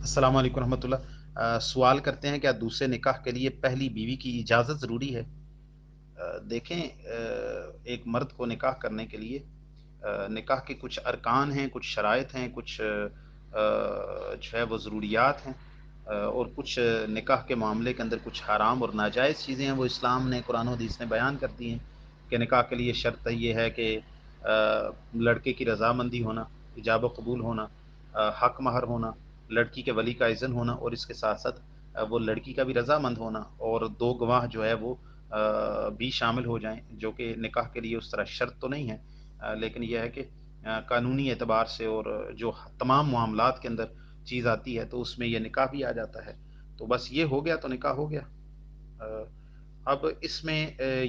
अस्सलाम वालेकुम रहमतुल्लाह। सवाल करते हैं, क्या दूसरे निकाह के लिए पहली बीवी की इजाज़त ज़रूरी है? देखें, एक मर्द को निकाह करने के लिए निकाह के कुछ अरकान हैं, कुछ शराइत हैं, कुछ जो है वो ज़रूरियात हैं, और कुछ निकाह के मामले के अंदर कुछ हराम और नाजायज़ चीज़ें हैं, वो इस्लाम ने, कुरान और हदीस ने बयान कर दी हैं कि निकाह के लिए शर्त ये है कि लड़के की रज़ामंदी होना, इजाब व कबूल होना, हक़ महर होना, लड़की के वली का इज़्न होना, और इसके साथ-साथ वो लड़की का भी रज़ामंद होना, और 2 गवाह जो है वो भी शामिल हो जाएँ, जो कि निकाह के लिए उस तरह शर्त तो नहीं है, लेकिन ये है कि कानूनी एतबार से और जो तमाम मामलात के अंदर चीज़ आती है, तो उसमें ये निकाह भी आ जाता है। तो बस ये हो गया तो निकाह हो गया। अ, अब इसमें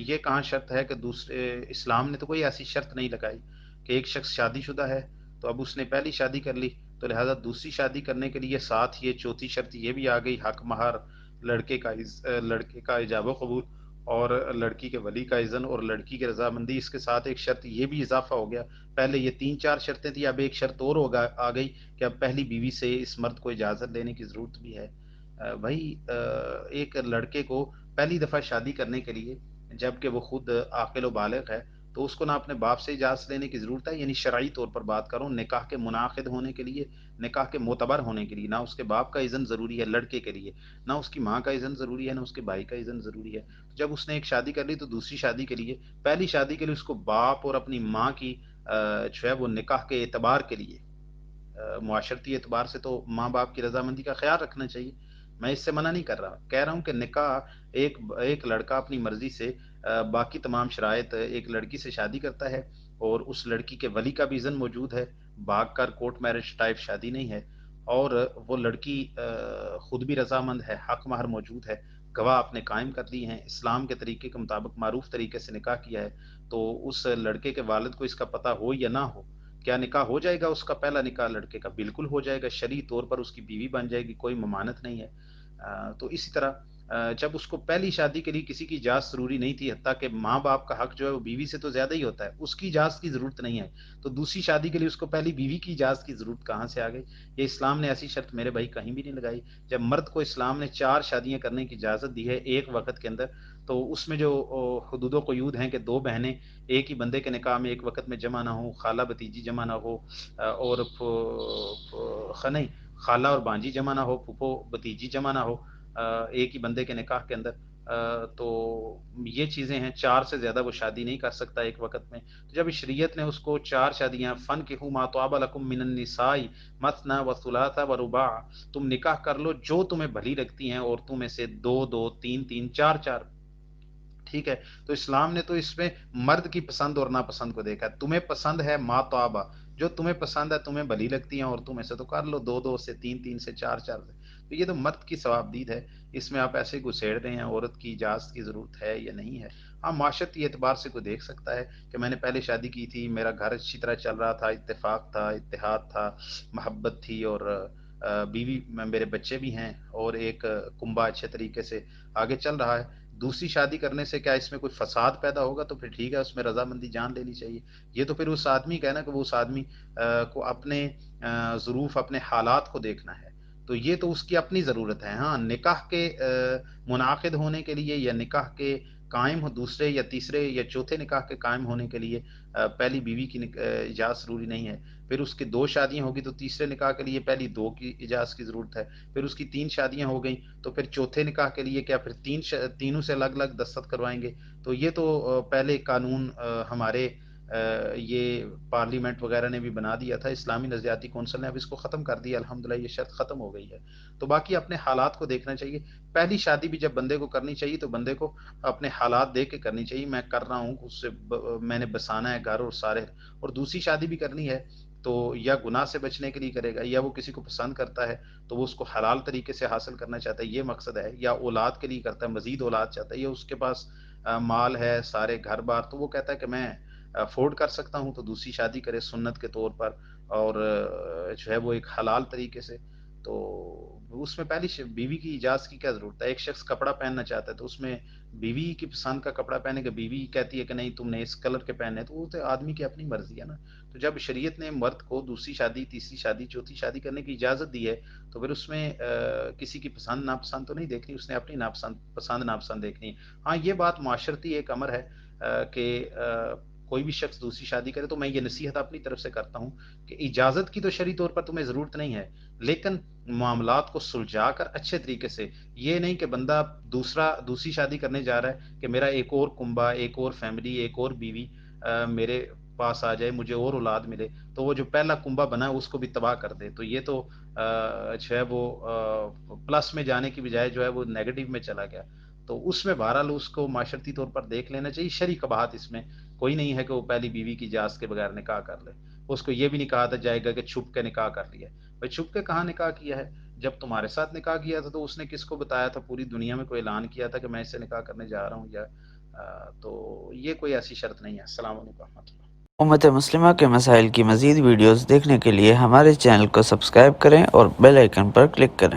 ये कहाँ शर्त है कि दूसरे, इस्लाम ने तो कोई ऐसी शर्त नहीं लगाई कि एक शख्स शादीशुदा है, तो अब उसने पहली शादी कर ली, तो लिहाज़ा दूसरी शादी करने के लिए साथ ये चौथी शर्त ये भी आ गई, हक़ महर, लड़के का इजाब कबूल, और लड़की के वली का इज़्न, और लड़की की रज़ामंदी, इसके साथ एक शर्त ये भी इज़ाफ़ा हो गया। पहले ये 3-4 शर्तें थी, अब एक शर्त और होगा आ गई कि अब पहली बीवी से इस मर्द को इजाज़त लेने की ज़रूरत भी है। भाई, एक लड़के को पहली दफ़ा शादी करने के लिए, जबकि वो खुद आक़िल व बालिग़ है, तो उसको ना अपने बाप से इजाज़त लेने की ज़रूरत है, यानी शरई तौर पर बात कर रहा हूँ, निकाह के मुनाक़िद होने के लिए, निकाह के मोतबर होने के लिए, ना उसके बाप का इज़्न ज़रूरी है लड़के के लिए, ना उसकी माँ का इज़्न ज़रूरी है, ना उसके भाई का इज़्न ज़रूरी है। तो जब उसने एक शादी कर ली, तो दूसरी शादी के लिए, पहली शादी के लिए उसको बाप और अपनी माँ की जो है वो निकाह के एतबार के लिए, मुआशरती एतबार से तो माँ-बाप की रज़ामंदी का ख़्याल रखना चाहिए। मैं इससे मना नहीं कर रहा। कह रहा हूँ कि निकाह, एक लड़का अपनी मर्ज़ी से बाकी तमाम शराइत, एक लड़की से शादी करता है, और उस लड़की के वली का भी इज़्न मौजूद है, भाग-कर कोर्ट मैरिज टाइप शादी नहीं है, और वो लड़की खुद भी रज़ामंद है, हक़ महर मौजूद है, गवाह आपने कायम कर दिए हैं, इस्लाम के तरीके के मुताबिक मारूफ़ तरीके से निकाह किया है, तो उस लड़के के वालिद को इसका पता हो या ना हो, क्या निकाह हो जाएगा उसका पहला निकाह लड़के का? बिल्कुल हो जाएगा, शरई तौर पर उसकी बीवी बन जाएगी, कोई ममानत नहीं है। तो इसी तरह जब उसको पहली शादी के लिए किसी की इजाज़त ज़रूरी नहीं थी, हत्ता कि माँ-बाप का हक़ जो है वो बीवी से तो ज़्यादा ही होता है, उसकी इजाज़त की ज़रूरत नहीं है। तो दूसरी शादी के लिए उसको पहली बीवी की इजाज़त की ज़रूरत कहाँ से आ गई? ये इस्लाम ने ऐसी शर्त मेरे भाई कहीं भी नहीं लगाई। जब मर्द को इस्लाम ने 4 शादियाँ करने की इजाज़त दी है एक वक़्त के अंदर, तो उसमें जो हुदूद व क़ुयूद हैं कि 2 बहनें एक ही बंदे के निकाह में एक वक़्त में जमा ना हो, खाला-भतीजी जमा ना हो, और नहीं, खाला और भांजी जमा ना हो, फूफो-भतीजी जमा ना हो, एक ही बंदे के निकाह के अंदर। तो ये चीज़ें हैं, 4 से ज़्यादा वो शादी नहीं कर सकता एक वक़्त में। तो जब शरीयत ने उसको 4 शादियाँ, फन्किहू मा त्वाबा लकुम मिनन निसाई मस्ना व सुलासा व रुबा, तुम निकाह कर लो जो तुम्हें भली लगती हैं औरतों में से, 2-2, 3-3, 4-4। ठीक है? तो इस्लाम ने तो इसमें मर्द की पसंद और नापसंद को देखा है। तुम्हें पसंद है मातआबा, जो तुम्हें पसंद है, तुम्हें भली लगती हैं औरतों में से, तो कर लो 2-2 से, 3-3 से, 4-4 से। तो ये तो मर्द की सवाबदीद है, इसमें आप ऐसे घुसेड़ रहे हैं, औरत की इजाज़त की ज़रूरत है या नहीं है। हाँ, माशरती एतबार से कोई देख सकता है कि मैंने पहले शादी की थी, मेरा घर अच्छी तरह चल रहा था, इत्तेफ़ाक था, इत्तेहाद था, मोहब्बत थी, और बीवी में मेरे बच्चे भी हैं, और एक कुंबा अच्छे तरीके से आगे चल रहा है। दूसरी शादी करने से क्या इसमें कोई फ़साद पैदा होगा? तो फिर ठीक है, उसमें रज़ामंदी जान लेनी चाहिए। ये तो फिर उस आदमी का है ना कि वो उस आदमी को अपने ज़ुरूफ़, अपने हालात को देखना है। तो ये तो उसकी अपनी ज़रूरत है। हाँ, निकाह के मुनाक़िद होने के लिए, या निकाह के कायम हो, दूसरे या तीसरे या चौथे निकाह के कायम होने के लिए पहली बीवी की इजाज़त ज़रूरी नहीं है। फिर उसकी 2 शादियाँ होगी, तो तीसरे निकाह के लिए पहली 2 की इजाज़त की ज़रूरत है। फिर उसकी 3 शादियाँ हो गईं, तो फिर चौथे निकाह के लिए क्या फिर तीनों से अलग-अलग दस्तख़त करवाएँगे? तो ये तो पहले कानून हमारे ये पार्लियामेंट वग़ैरह ने भी बना दिया था, इस्लामी नज़रियाती कौंसिल ने अब इसको ख़त्म कर दिया, अल्हम्दुलिल्लाह ये शर्त ख़त्म हो गई है। तो बाकी अपने हालात को देखना चाहिए। पहली शादी भी जब बंदे को करनी चाहिए, तो बंदे को अपने हालात देख के करनी चाहिए। मैं कर रहा हूँ, उससे मैंने बसाना है घर और सारे, और दूसरी शादी भी करनी है, तो या गुनाह से बचने के लिए करेगा, या वो किसी को पसंद करता है, तो वो उसको हलाल तरीके से हासिल करना चाहता है, ये मकसद है, या औलाद के लिए करता है, मज़ीद औलाद चाहता है, या उसके पास माल है, सारे घर-बार, तो वो कहता है कि मैं अफ़ोर्ड कर सकता हूँ, तो दूसरी शादी करे सुन्नत के तौर पर, और जो है वो एक हलाल तरीके से। تو اس میں پہلی بیوی کی اجازت کی کیا ضرورت ہے؟ ایک شخص کپڑا پہننا چاہتا ہے تو اس میں بیوی کی پسند کا کپڑا پہنے کہ بیوی کہتی ہے کہ نہیں تم نے اس کلر کے پہننے، تو وہ تو آدمی کی اپنی مرضی ہے نا۔ تو جب شریعت نے مرد کو دوسری شادی، تیسری شادی، چوتھی شادی کرنے کی اجازت دی ہے، تو پھر اس میں کسی کی پسند ناپسند تو نہیں دیکھنی، اس نے اپنی ناپسند پسند ناپسند دیکھنی ہے۔ ہاں یہ بات معاشرتی ایک امر ہے کہ کوئی بھی شخص دوسری شادی کرے تو میں یہ نصیحت اپنی طرف سے کرتا ہوں کہ اجازت کی تو شرعی طور پر تمہیں ضرورت نہیں ہے، لیکن معاملات کو سلجھا کر اچھے طریقے سے، یہ نہیں کہ بندہ دوسری شادی کرنے جا رہا ہے کہ میرا ایک اور کنبا، ایک اور فیملی، ایک اور بیوی میرے پاس آ جائے، مجھے اور اولاد ملے، تو وہ جو پہلا کنبا بنا ہے اس کو بھی تباہ کر دے، تو یہ تو جو ہے وہ پلس میں جانے کی بجائے جو ہے وہ نیگیٹو میں چلا گیا۔ تو اس میں بہرحال اس کو معاشرتی طور پر دیکھ لینا چاہیے، شرعی قباحت اس میں کوئی نہیں ہے کہ وہ پہلی بیوی کی اجازت کے بغیر نکاح کر لے۔ اس کو یہ بھی نہیں کہا تھا جائے گا کہ چھپ کے نکاح کر لیا، بھائی چھپ کے کہاں نکاح کیا ہے؟ جب تمہارے ساتھ نکاح کیا تھا تو اس نے کس کو بتایا تھا؟ پوری دنیا میں کوئی اعلان کیا تھا کہ میں اس سے نکاح کرنے جا رہا ہوں؟ یا تو یہ کوئی ایسی شرط نہیں ہے۔ السلام علیکم ورحمۃ اللہ۔ امت مسلمہ کے مسائل کی مزید ویڈیوز دیکھنے کے لیے ہمارے چینل کو سبسکرائب کریں اور بیل آئیکن پر کلک کریں۔